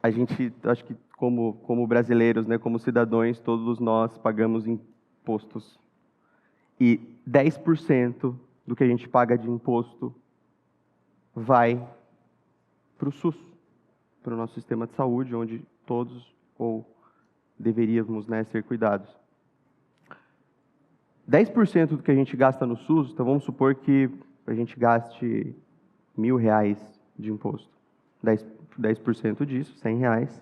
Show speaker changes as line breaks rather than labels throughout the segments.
a gente, acho que como brasileiros, né, como cidadãos, todos nós pagamos impostos. E 10% do que a gente paga de imposto vai para o SUS, para o nosso sistema de saúde, onde todos ou deveríamos, né, ser cuidados. 10% do que a gente gasta no SUS, então vamos supor que a gente gaste R$1.000 de imposto. 10% disso, R$100,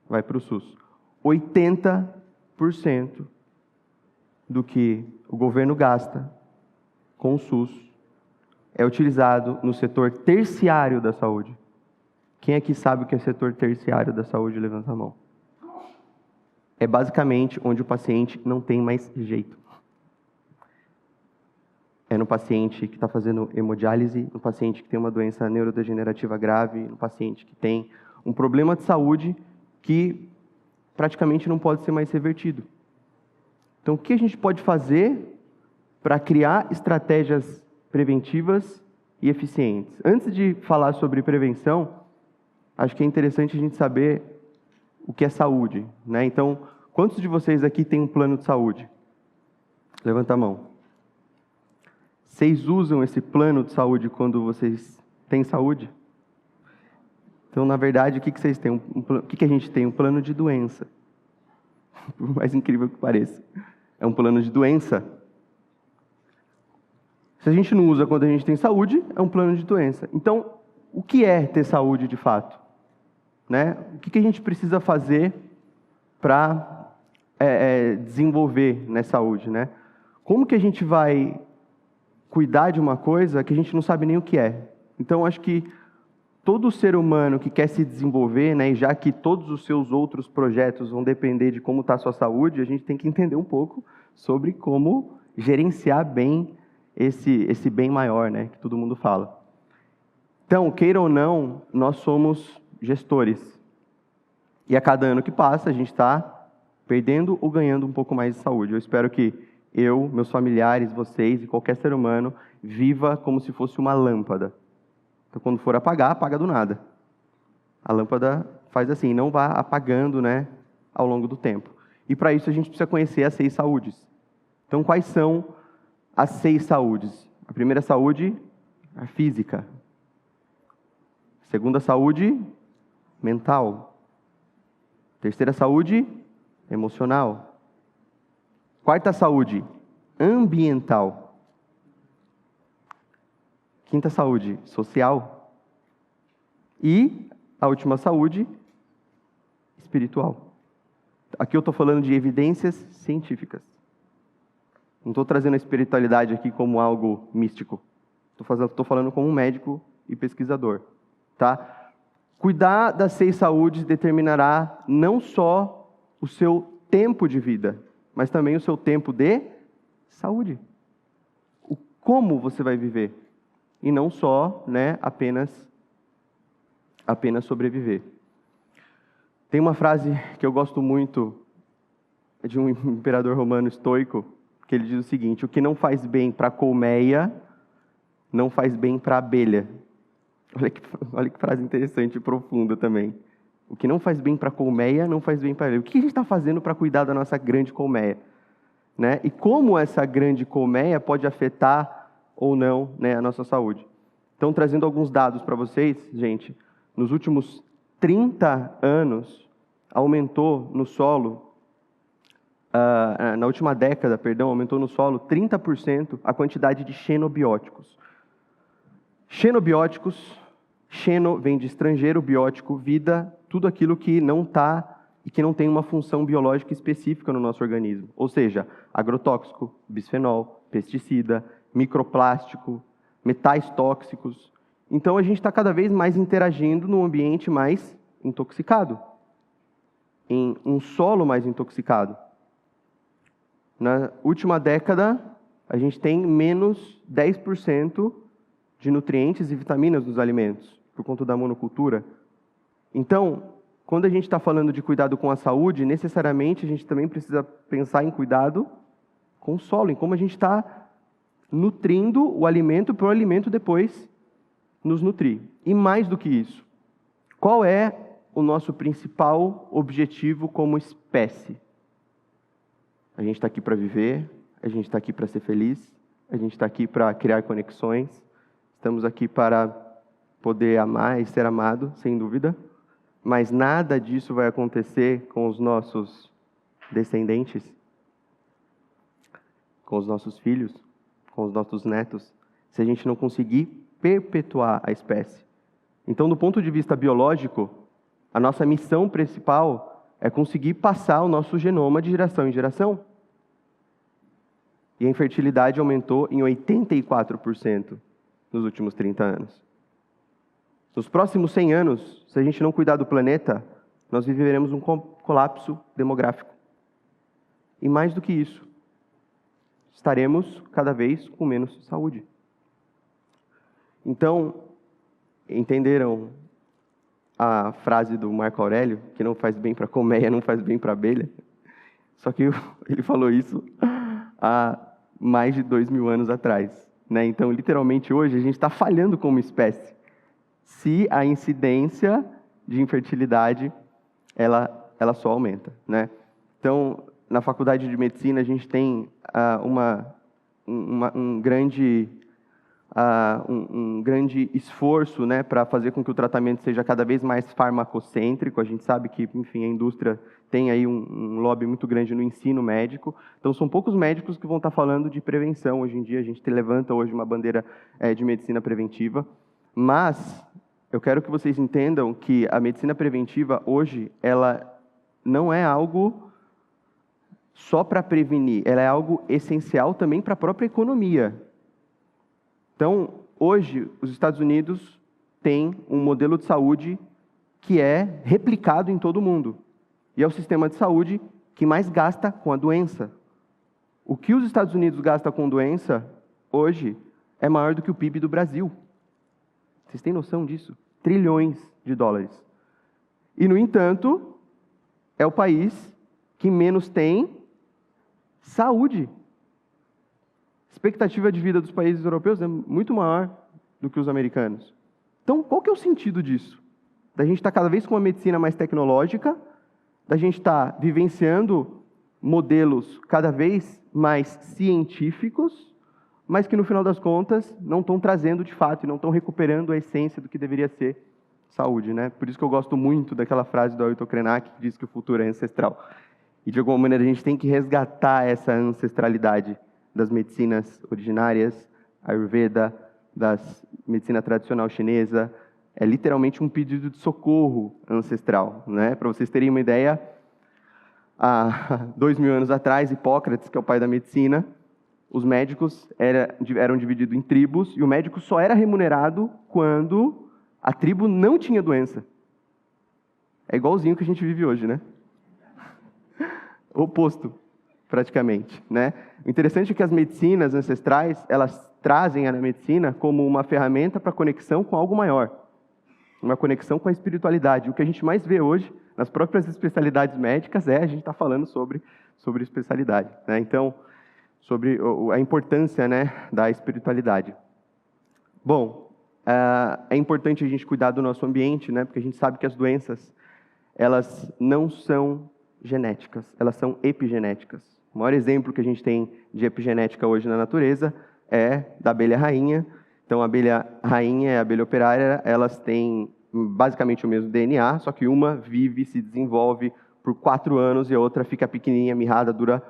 vai para o SUS. 80% do que o governo gasta com o SUS é utilizado no setor terciário da saúde. Quem aqui sabe o que é setor terciário da saúde? Levanta a mão. É basicamente onde o paciente não tem mais jeito. É no paciente que está fazendo hemodiálise, no paciente que tem uma doença neurodegenerativa grave, no paciente que tem um problema de saúde que praticamente não pode ser mais revertido. Então, o que a gente pode fazer para criar estratégias preventivas e eficientes? Antes de falar sobre prevenção, acho que é interessante a gente saber o que é saúde, né? Então, quantos de vocês aqui têm um plano de saúde? Levanta a mão. Vocês usam esse plano de saúde quando vocês têm saúde? Então, na verdade, o que vocês têm? O que a gente tem? Um plano de doença. Por mais incrível que pareça. É um plano de doença. Se a gente não usa quando a gente tem saúde, é um plano de doença. Então, o que é ter saúde de fato? Né? O que a gente precisa fazer para desenvolver, né, saúde? Né? Como que a gente vai cuidar de uma coisa que a gente não sabe nem o que é? Então, acho que todo ser humano que quer se desenvolver, né, e já que todos os seus outros projetos vão depender de como está a sua saúde, a gente tem que entender um pouco sobre como gerenciar bem esse bem maior, né, que todo mundo fala. Então, queira ou não, nós somos gestores. E a cada ano que passa, a gente está perdendo ou ganhando um pouco mais de saúde. Eu espero que eu, meus familiares, vocês e qualquer ser humano viva como se fosse uma lâmpada. Então, quando for apagar, apaga do nada. A lâmpada faz assim, não vá apagando, né, ao longo do tempo. E para isso a gente precisa conhecer as 6 saúdes. Então, quais são as 6 saúdes? A primeira saúde, a física. A segunda saúde, mental. A terceira saúde, emocional. Quarta saúde, ambiental. Quinta saúde, social. E a última saúde, espiritual. Aqui eu estou falando de evidências científicas. Não estou trazendo a espiritualidade aqui como algo místico. Estou falando como um médico e pesquisador. Tá? Cuidar das 6 saúdes determinará não só o seu tempo de vida, mas também o seu tempo de saúde. O como você vai viver. E não só, né, apenas sobreviver. Tem uma frase que eu gosto muito de um imperador romano estoico, que ele diz o seguinte: o que não faz bem para a colmeia, não faz bem para a abelha. Olha que frase interessante e profunda também. O que não faz bem para a colmeia, não faz bem para a abelha. O que a gente está fazendo para cuidar da nossa grande colmeia? Né? E como essa grande colmeia pode afetar ou não, né, a nossa saúde? Então, trazendo alguns dados para vocês, gente, nos últimos 30 anos, aumentou no solo, na última década, aumentou no solo 30% a quantidade de xenobióticos. Xenobióticos, xeno vem de estrangeiro, biótico, vida, tudo aquilo que não está e que não tem uma função biológica específica no nosso organismo. Ou seja, agrotóxico, bisfenol, pesticida, microplástico, metais tóxicos. Então, a gente está cada vez mais interagindo num ambiente mais intoxicado, em um solo mais intoxicado. Na última década, a gente tem menos 10% de nutrientes e vitaminas nos alimentos, por conta da monocultura. Então, quando a gente está falando de cuidado com a saúde, necessariamente a gente também precisa pensar em cuidado com o solo, em como a gente está nutrindo o alimento para o alimento depois nos nutrir. E mais do que isso, qual é o nosso principal objetivo como espécie? A gente está aqui para viver, a gente está aqui para ser feliz, a gente está aqui para criar conexões, estamos aqui para poder amar e ser amado, sem dúvida, mas nada disso vai acontecer com os nossos descendentes, com os nossos filhos, com os nossos netos, se a gente não conseguir perpetuar a espécie. Então, do ponto de vista biológico, a nossa missão principal é conseguir passar o nosso genoma de geração em geração. E a infertilidade aumentou em 84% nos últimos 30 anos. Nos próximos 100 anos, se a gente não cuidar do planeta, nós viveremos um colapso demográfico. E mais do que isso, estaremos cada vez com menos saúde. Então, entenderam a frase do Marco Aurélio, que não faz bem para a colmeia, não faz bem para a abelha? Só que ele falou isso há mais de 2000 anos atrás, né? Então, literalmente, hoje, a gente está falhando como espécie. Se a incidência de infertilidade, ela só aumenta, né? Então, na faculdade de medicina, a gente tem um grande esforço, né, para fazer com que o tratamento seja cada vez mais farmacocêntrico. A gente sabe que, enfim, a indústria tem aí um lobby muito grande no ensino médico. Então, são poucos médicos que vão estar falando de prevenção. Hoje em dia, a gente levanta hoje uma bandeira de medicina preventiva. Mas eu quero que vocês entendam que a medicina preventiva, hoje, ela não é algo só para prevenir, ela é algo essencial também para a própria economia. Então, hoje, os Estados Unidos têm um modelo de saúde que é replicado em todo o mundo. E é o sistema de saúde que mais gasta com a doença. O que os Estados Unidos gastam com doença, hoje, é maior do que o PIB do Brasil. Vocês têm noção disso? Trilhões de dólares. E, no entanto, é o país que menos tem saúde. A expectativa de vida dos países europeus é muito maior do que os americanos. Então, qual que é o sentido disso? Da gente estar cada vez com uma medicina mais tecnológica, da gente estar vivenciando modelos cada vez mais científicos, mas que, no final das contas, não estão trazendo, de fato, e não estão recuperando a essência do que deveria ser saúde, né? Por isso que eu gosto muito daquela frase do Ailton Krenak, que diz que o futuro é ancestral. E, de alguma maneira, a gente tem que resgatar essa ancestralidade das medicinas originárias, Ayurveda, da medicina tradicional chinesa. É literalmente um pedido de socorro ancestral, né? Para vocês terem uma ideia, há 2000 anos atrás, Hipócrates, que é o pai da medicina, os médicos eram divididos em tribos, e o médico só era remunerado quando a tribo não tinha doença. É igualzinho que a gente vive hoje, né? Oposto, praticamente, né? O interessante é que as medicinas ancestrais, elas trazem a medicina como uma ferramenta para conexão com algo maior, uma conexão com a espiritualidade. O que a gente mais vê hoje, nas próprias especialidades médicas, a gente está falando sobre especialidade, né? Então, sobre a importância, né, da espiritualidade. Bom, é importante a gente cuidar do nosso ambiente, né? Porque a gente sabe que as doenças, elas não são genéticas, elas são epigenéticas. O maior exemplo que a gente tem de epigenética hoje na natureza é da abelha rainha. Então, a abelha rainha e a abelha operária, elas têm basicamente o mesmo DNA, só que uma vive, se desenvolve por 4 anos e a outra fica pequenininha, mirrada, dura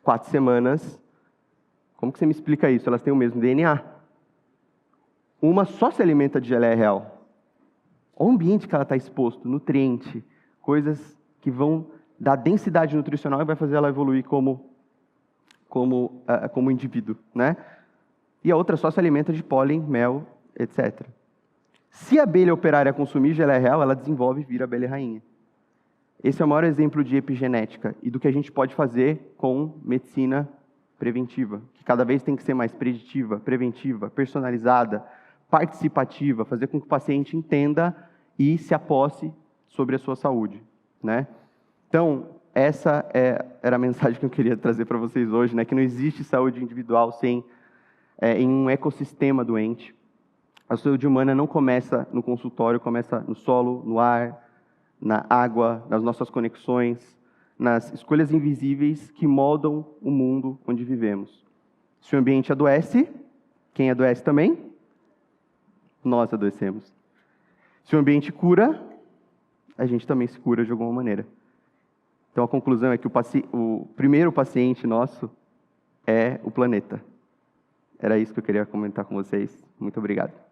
4 semanas. Como que você me explica isso? Elas têm o mesmo DNA. Uma só se alimenta de geleia real. Olha o ambiente que ela está exposto, nutriente, coisas que vão dar densidade nutricional e vai fazer ela evoluir como indivíduo, né? E a outra só se alimenta de pólen, mel, etc. Se a abelha operária consumir geleia real, ela desenvolve e vira abelha rainha. Esse é o maior exemplo de epigenética e do que a gente pode fazer com medicina preventiva, que cada vez tem que ser mais preditiva, preventiva, personalizada, participativa, fazer com que o paciente entenda e se aposse sobre a sua saúde, né? Então, essa era a mensagem que eu queria trazer para vocês hoje, né? Que não existe saúde individual em um ecossistema doente. A saúde humana não começa no consultório, começa no solo, no ar, na água, nas nossas conexões, nas escolhas invisíveis que moldam o mundo onde vivemos. Se o ambiente adoece, quem adoece também? Nós adoecemos. Se o ambiente cura, a gente também se cura de alguma maneira. Então a conclusão é que o primeiro paciente nosso é o planeta. Era isso que eu queria comentar com vocês. Muito obrigado.